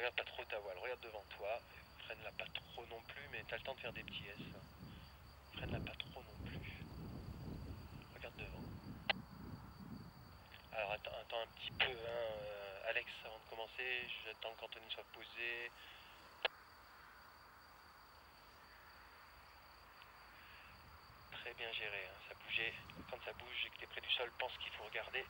Regarde pas trop ta voile, regarde devant toi. Freine-la pas trop non plus, mais t'as le temps de faire des petits S. Freine-la pas trop non plus. Regarde devant. Alors attends un petit peu, hein, Alex, avant de commencer. J'attends qu'Anthony soit posé. Très bien géré, hein. Ça bougeait. Quand ça bouge et que t'es près du sol, pense qu'il faut regarder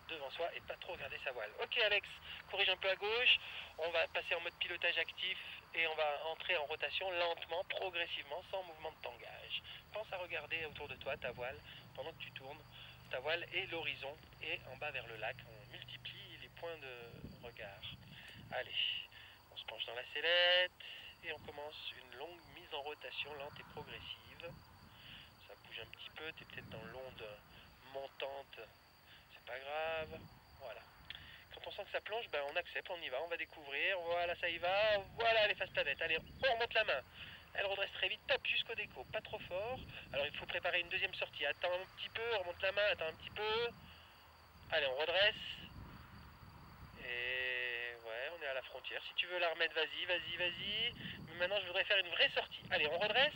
devant soi et pas trop regarder sa voile. Ok Alex, corrige un peu à gauche, on va passer en mode pilotage actif et on va entrer en rotation lentement, progressivement, sans mouvement de tangage. Pense à regarder autour de toi ta voile pendant que tu tournes, ta voile et l'horizon et en bas vers le lac, on multiplie les points de regard. Allez, on se penche dans la sellette et on commence une longue mise en rotation lente et progressive. Ça bouge un petit peu, tu es peut-être dans l'onde montante. Pas grave, voilà. Quand on sent que ça plonge, ben on accepte, on y va, on va découvrir, voilà ça y va, voilà les phases planètes, allez on remonte la main, elle redresse très vite, top jusqu'au déco, pas trop fort, alors il faut préparer une deuxième sortie, attends un petit peu, remonte la main, attends un petit peu, allez on redresse, et ouais on est à la frontière, si tu veux la remettre vas-y, mais maintenant je voudrais faire une vraie sortie, allez on redresse,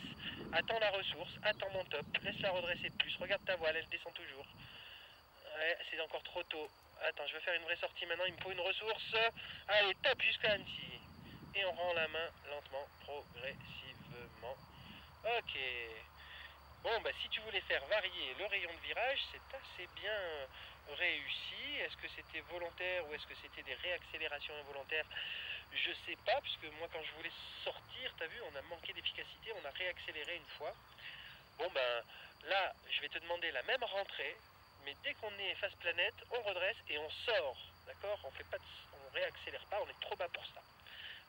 attends la ressource, attends mon top, laisse-la redresser de plus, regarde ta voile, elle descend toujours. Ouais, c'est encore trop tôt. Attends, je vais faire une vraie sortie maintenant, il me faut une ressource. Allez, top jusqu'à Annecy. Et on rend la main lentement, progressivement. Ok. Bon, bah si tu voulais faire varier le rayon de virage, c'est assez bien réussi. Est-ce que c'était volontaire ou est-ce que c'était des réaccélérations involontaires? Je sais pas, puisque moi quand je voulais sortir, t'as vu, on a manqué d'efficacité, on a réaccéléré une fois. Bon ben là, je vais te demander la même rentrée, mais dès qu'on est face planète, on redresse et on sort. D'accord? On réaccélère pas, on est trop bas pour ça.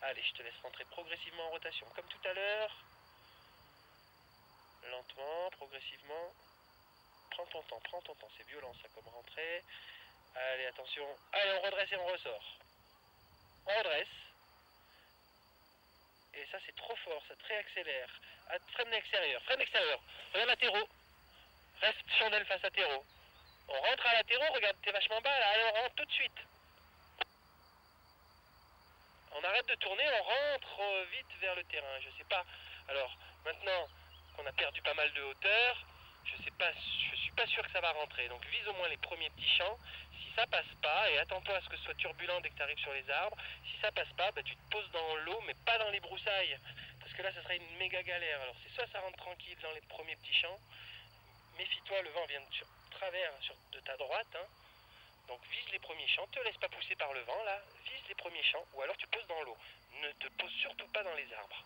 Allez, je te laisse rentrer progressivement en rotation, comme tout à l'heure. Lentement, progressivement. Prends ton temps, c'est violent ça comme rentrée. Allez, attention. Allez, on redresse et on ressort. On redresse. Et ça, c'est trop fort, ça te réaccélère. Freine l'extérieur, freine l'extérieur. Regarde la terreau. Reste chandelle face à terreau. On rentre à la terreau, regarde, t'es vachement bas là, allez on rentre tout de suite. On arrête de tourner, on rentre vite vers le terrain, je sais pas. Alors, maintenant qu'on a perdu pas mal de hauteur, je suis pas sûr que ça va rentrer. Donc vise au moins les premiers petits champs. Si ça passe pas, et attends-toi à ce que ce soit turbulent dès que tu arrives sur les arbres, si ça passe pas, bah, tu te poses dans l'eau, mais pas dans les broussailles. Parce que là, ça serait une méga galère. Alors c'est soit ça rentre tranquille dans les premiers petits champs, méfie-toi, le vent vient de travers de ta droite, hein. Donc vise les premiers champs, te laisse pas pousser par le vent là, vise les premiers champs, ou alors tu poses dans l'eau. Ne te pose surtout pas dans les arbres.